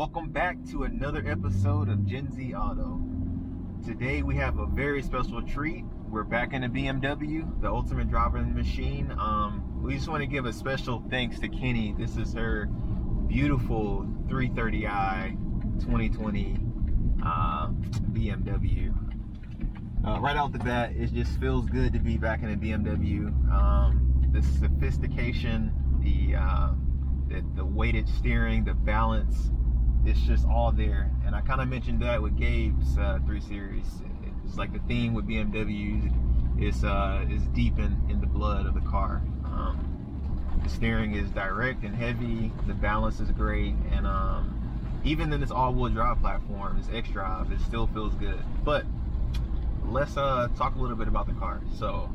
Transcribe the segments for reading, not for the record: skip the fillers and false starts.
Welcome back to another episode of Gen Z Auto. Today we have a very special treat. We're back in the BMW, the ultimate driving machine. We just want to give a special thanks to Kenny. This is her beautiful 330i 2020 BMW. Right off the bat, it just feels good to be back in a BMW. The sophistication, the weighted steering, the balance, it's just all there. And I kind of mentioned that with Gabe's 3 Series. It's like the theme with BMW is deep in the blood of the car. The steering is direct and heavy, the balance is great, and even in this all-wheel drive platform, this xDrive, it still feels good. But let's talk a little bit about the car. So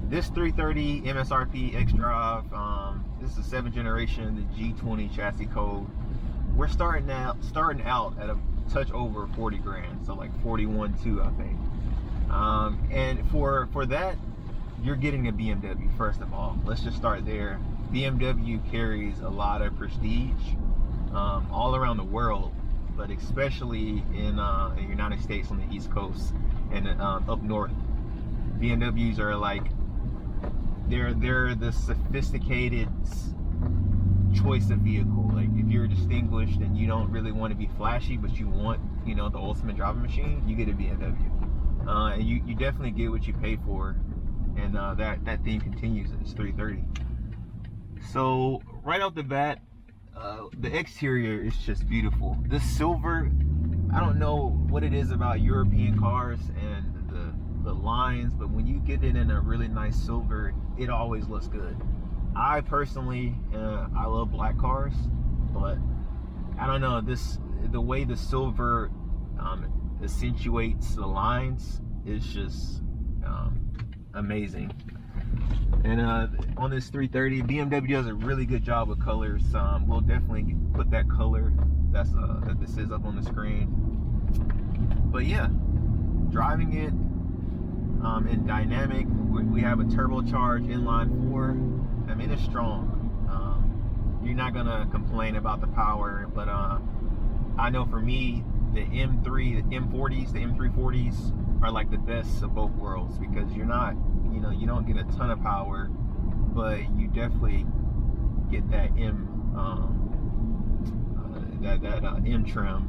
this 330 MSRP xDrive, this is the 7th generation, the G20 chassis code. We're starting out at a touch over 40 grand, so like 41.2, I think. And for that, you're getting a BMW. First of all, let's just start there. BMW carries a lot of prestige all around the world, but especially in the United States on the East Coast and up north. BMWs are like, they're the sophisticated choice of vehicle. Like, if you're distinguished and you don't really want to be flashy, but you want, the ultimate driving machine, you get a BMW. And you definitely get what you pay for. And that theme continues in this 330. So right off the bat, the exterior is just beautiful. This silver, I don't know what it is about European cars and the lines, but when you get it in a really nice silver, it always looks good. I personally, I love black cars, but I don't know, the way the silver accentuates the lines is just amazing. And on this 330, BMW does a really good job with colors. We'll definitely put that color that this is up on the screen. But yeah, driving it in dynamic, we have a turbocharged inline-4. I mean, it's strong. You're not gonna complain about the power, but I know for me, the M3, the M40s, the M340s are like the best of both worlds, because you're not, you don't get a ton of power, but you definitely get that M trim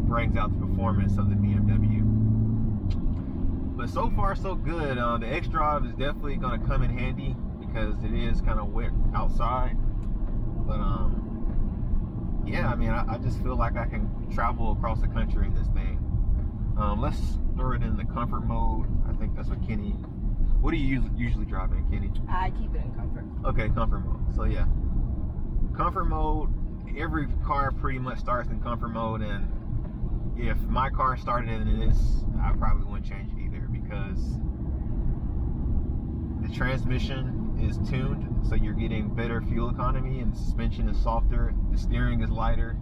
brings out the performance of the BMW. But so far so good. The xDrive is definitely gonna come in handy because it is kind of wet outside. But yeah, I mean, I just feel like I can travel across the country in this thing. Let's throw it in the comfort mode. I think that's what Kenny. What do you usually drive in, Kenny? I keep it in comfort. Okay, comfort mode. So yeah, comfort mode. Every car pretty much starts in comfort mode, and if my car started in this, I probably wouldn't change it either, because the transmission is tuned, so you're getting better fuel economy, and the suspension is softer, the steering is lighter,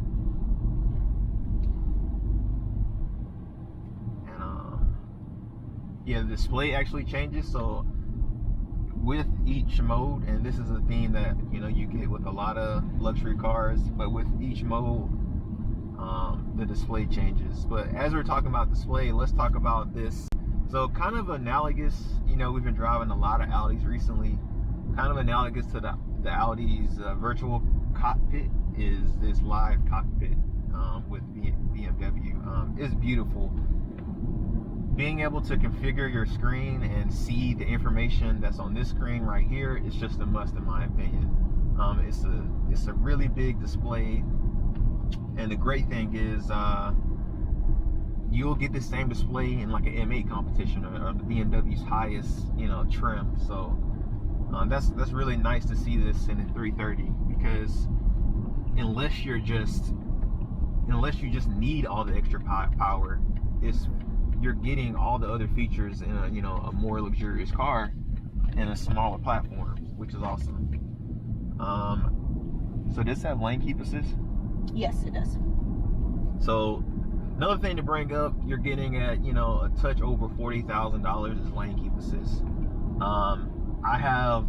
and yeah, the display actually changes. So with each mode, and this is a theme that you get with a lot of luxury cars, but with each mode, the display changes. But as we're talking about display, let's talk about this. So kind of analogous, we've been driving a lot of Audis recently. Kind of analogous to the Audi's virtual cockpit is this live cockpit with BMW. It's beautiful. Being able to configure your screen and see the information that's on this screen right here is just a must, in my opinion. It's a really big display, and the great thing is you'll get the same display in like an M8 competition or the BMW's highest trim. So that's really nice to see this in a 330, because unless you just need all the extra power, you're getting all the other features in a more luxurious car in a smaller platform, which is awesome. So does this have lane keep assist? Yes, it does. So another thing to bring up, you're getting at a touch over $40,000 is lane keep assist. I have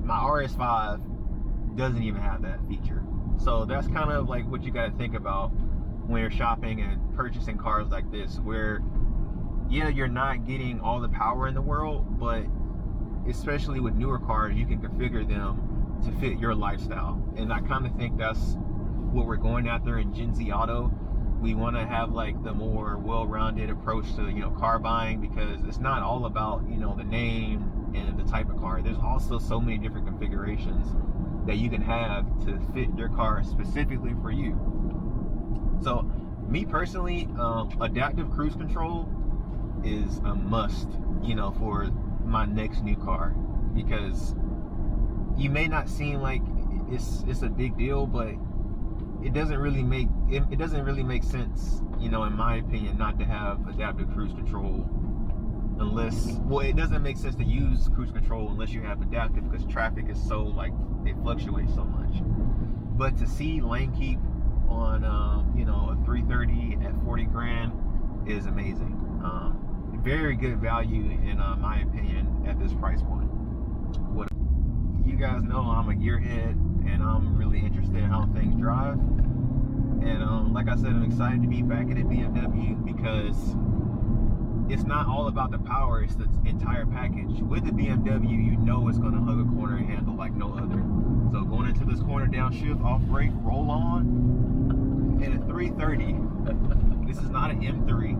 my RS5 doesn't even have that feature. So that's kind of like what you got to think about when you're shopping and purchasing cars like this, where yeah, you're not getting all the power in the world, but especially with newer cars, you can configure them to fit your lifestyle. And I kind of think that's what we're going after in Gen Z Auto. We want to have like the more well-rounded approach to, you know, car buying, because it's not all about, you know, the name and the type of car. There's also so many different configurations that you can have to fit your car specifically for you. So me personally, adaptive cruise control is a must, you know, for my next new car, because you may not seem like it's a big deal, but it doesn't really make sense, you know, in my opinion, not to have adaptive cruise control unless, well, it doesn't make sense to use cruise control unless you have adaptive, because traffic is so, like, it fluctuates so much. But to see lane keep on you know, a 330 at 40 grand is amazing. Very good value in my opinion at this price point. What you guys know, I'm a gearhead and I'm really interested in how things drive. And like I said, I'm excited to be back in a BMW, because it's not all about the power, it's the entire package. With the BMW, you know it's going to hug a corner and handle like no other. So going into this corner, downshift, off brake, roll on, in a 330. This is not an M3,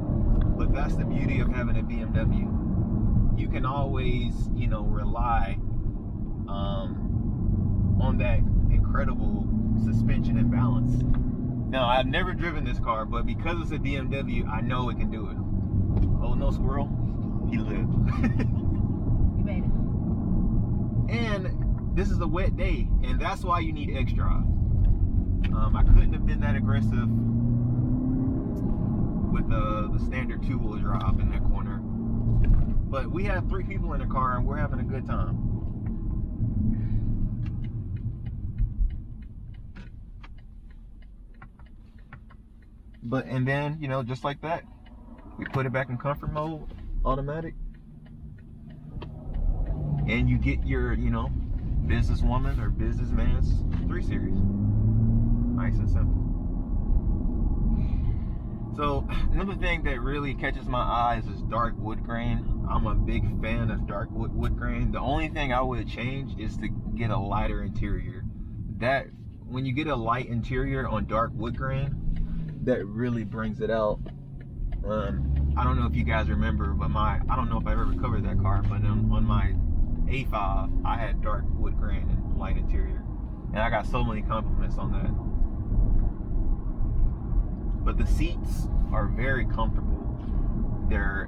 but that's the beauty of having a BMW. You can always, you know, rely on that incredible suspension and balance. Now, I've never driven this car, but because it's a BMW, I know it can do it. Oh, no squirrel. He lived. You made it. And this is a wet day, and that's why you need xDrive. I couldn't have been that aggressive with the standard two-wheel drive in that corner. But we have 3 people in the car, and we're having a good time. And then, you know, just like that, we put it back in comfort mode, automatic, and you get your, you know, businesswoman or businessman's 3 Series. Nice and simple. So another thing that really catches my eyes is dark wood grain. I'm a big fan of dark wood grain. The only thing I would change is to get a lighter interior. That when you get a light interior on dark wood grain, that really brings it out. I don't know if you guys remember, but I don't know if I've ever covered that car, but on my A5, I had dark wood grain and light interior, and I got so many compliments on that. But the seats are very comfortable. They're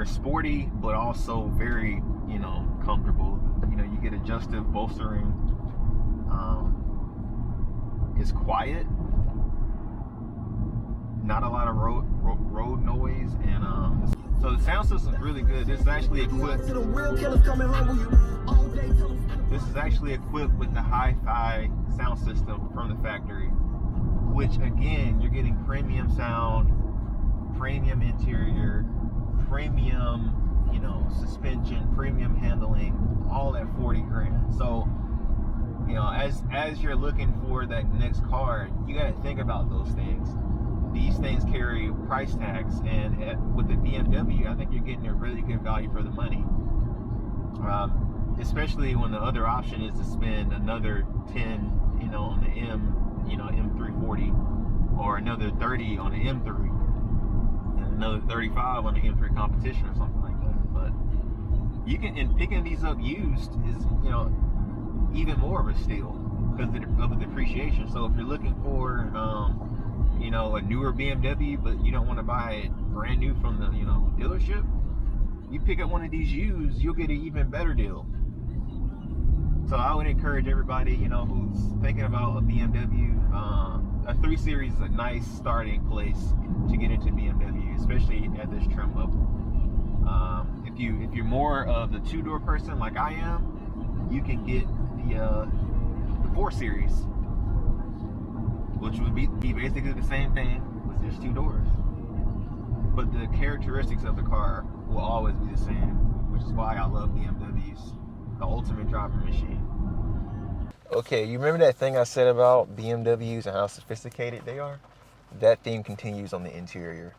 sporty, but also very, you know, comfortable. You know, you get adjustive bolstering. It's quiet. Not a lot of road noise, and so the sound system is really good. This is actually equipped. This is actually equipped with the hi-fi sound system from the factory, which again, you're getting premium sound, premium interior, premium, you know, suspension, premium handling, all at 40 grand. So, you know, as you're looking for that next car, you got to think about those things. These things carry price tags, and with the BMW, I think you're getting a really good value for the money. Especially when the other option is to spend another 10, you know, on the M340, or another 30 on the M3, and another 35 on the M3 competition or something like that. But you can, and picking these up used is, you know, even more of a steal because of the depreciation. So if you're looking for you know, a newer BMW, but you don't want to buy it brand new from the, you know, dealership, you pick up one of these used, you'll get an even better deal. So I would encourage everybody, you know, who's thinking about a BMW, a 3 Series is a nice starting place to get into BMW, especially at this trim level. If you're more of the 2-door person like I am, you can get the 4 Series, which would be basically the same thing with just 2 doors. But the characteristics of the car will always be the same, which is why I love BMWs, the ultimate driving machine. Okay, you remember that thing I said about BMWs and how sophisticated they are? That theme continues on the interior.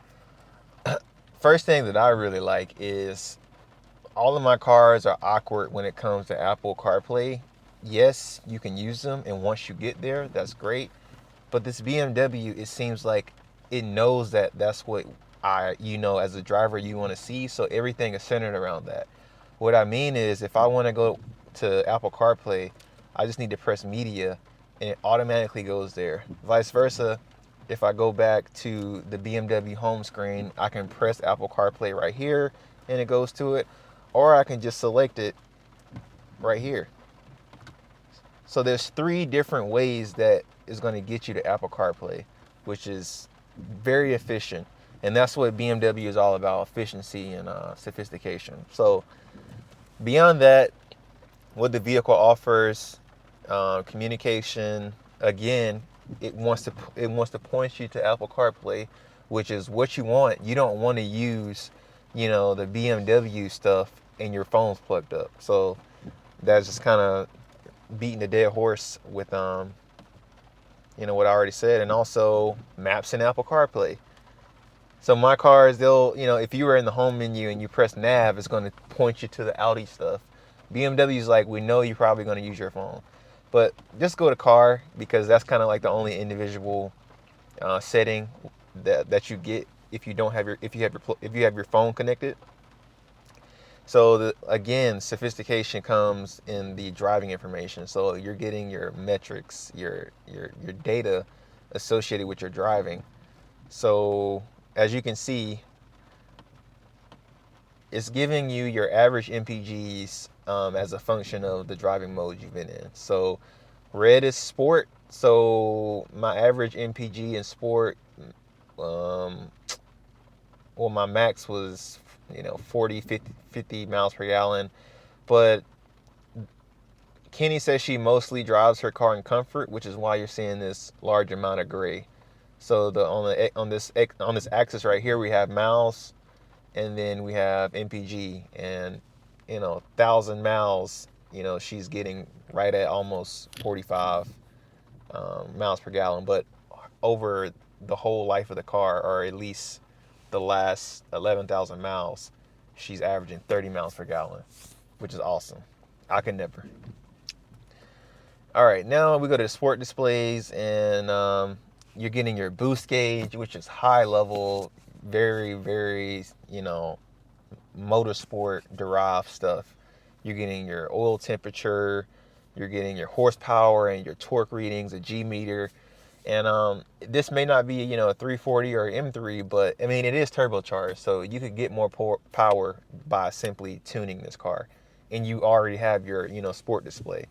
First thing that I really like is all of my cars are awkward when it comes to Apple CarPlay. Yes, you can use them, and once you get there, that's great. But this BMW, it seems like it knows that that's what as a driver, you want to see. So everything is centered around that. What I mean is, if I want to go to Apple CarPlay, I just need to press media, and it automatically goes there. Vice versa, if I go back to the BMW home screen, I can press Apple CarPlay right here, and it goes to it, or I can just select it right here. So there's 3 different ways that is going to get you to Apple CarPlay, which is very efficient. And that's what BMW is all about, efficiency and sophistication. So beyond that, what the vehicle offers, communication, again, it wants to point you to Apple CarPlay, which is what you want. You don't want to use, the BMW stuff and your phone's plugged up. So that's just kind of beating the dead horse with what I already said. And also maps and Apple CarPlay. So my cars, they'll, if you were in the home menu and you press nav, it's going to point you to the Audi stuff. BMW's like, we know you're probably going to use your phone, but just go to car, because that's kind of like the only individual setting that you get if you have your phone connected. So again, sophistication comes in the driving information. So you're getting your metrics, your data associated with your driving. So as you can see, it's giving you your average MPGs as a function of the driving mode you've been in. So red is sport. So my average MPG in sport, my max was 40, 50 miles per gallon. But Kenny says she mostly drives her car in comfort, which is why you're seeing this large amount of gray. So on this axis right here, we have miles, and then we have MPG, and 1,000 miles, she's getting right at almost 45 miles per gallon. But over the whole life of the car, or at least the last 11,000 miles, she's averaging 30 miles per gallon, which is awesome. I can never. All right, now we go to the sport displays, and you're getting your boost gauge, which is high level, very, very, motorsport derived stuff. You're getting your oil temperature, you're getting your horsepower and your torque readings, a G meter. And this may not be, a 340 or M3, but I mean, it is turbocharged, so you could get more power by simply tuning this car. And you already have your, sport display.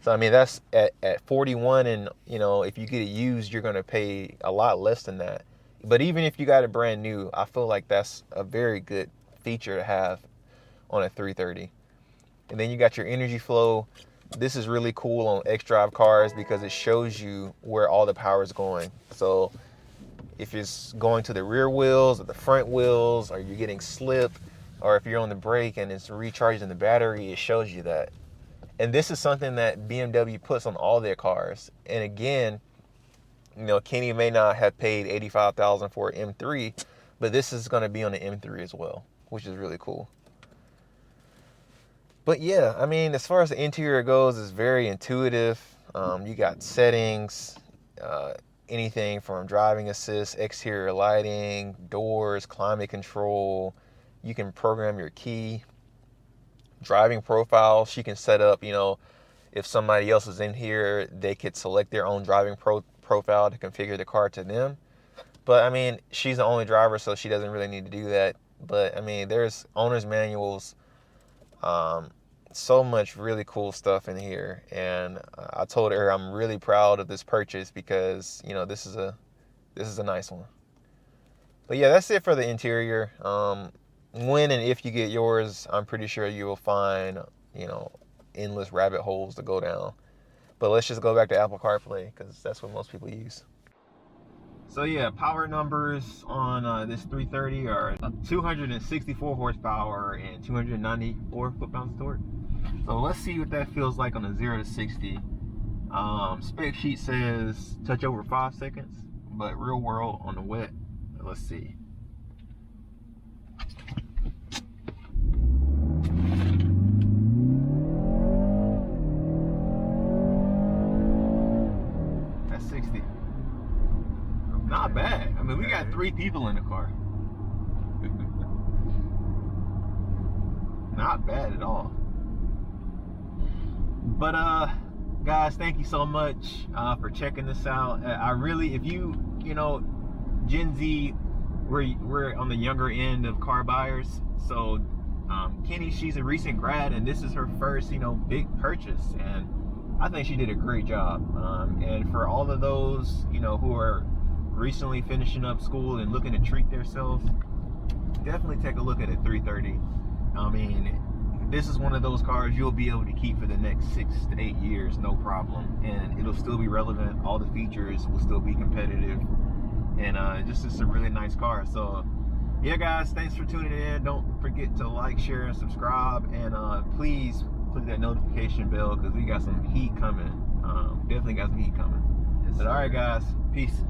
So, I mean, that's at 41, and, if you get it used, you're going to pay a lot less than that. But even if you got it brand new, I feel like that's a very good feature to have on a 330. And then you got your energy flow. This is really cool on xDrive cars because it shows you where all the power is going. So if it's going to the rear wheels or the front wheels, or you're getting slip, or if you're on the brake and it's recharging the battery, it shows you that. And this is something that BMW puts on all their cars. And again, Kenny may not have paid $85,000 for an M3, but this is going to be on the M3 as well, which is really cool. But yeah, I mean, as far as the interior goes, it's very intuitive. You got settings, anything from driving assist, exterior lighting, doors, climate control. You can program your key, driving profile. She can set up, if somebody else is in here, they could select their own driving profile to configure the car to them. But I mean, she's the only driver, so she doesn't really need to do that. But I mean, there's owner's manuals, so much really cool stuff in here. And I told her I'm really proud of this purchase because, this is a nice one. But yeah, that's it for the interior. When and if you get yours, I'm pretty sure you will find, endless rabbit holes to go down. But let's just go back to Apple CarPlay because that's what most people use. So yeah, power numbers on this 330 are 264 horsepower and 294 foot-pounds of torque. So let's see what that feels like on a 0 to 60. Spec sheet says touch over 5 seconds, but real world on the wet, let's see. That's 60. Not bad. I mean, we got 3 people in the car. Not bad at all. But guys, thank you so much for checking this out. I really, if you know, Gen Z, we're on the younger end of car buyers. So Kenny, she's a recent grad, and this is her first, you know, big purchase, and I think she did a great job. And for all of those, you know, who are recently finishing up school and looking to treat themselves, definitely take a look at a 330. I mean, this is one of those cars you'll be able to keep for the next 6 to 8 years, no problem, and it'll still be relevant. All the features will still be competitive, and just it's a really nice car. So yeah, guys, thanks for tuning in. Don't forget to like, share, and subscribe, and please click that notification bell because we got some heat coming. Definitely got some heat coming. Yes, but all right, guys, peace.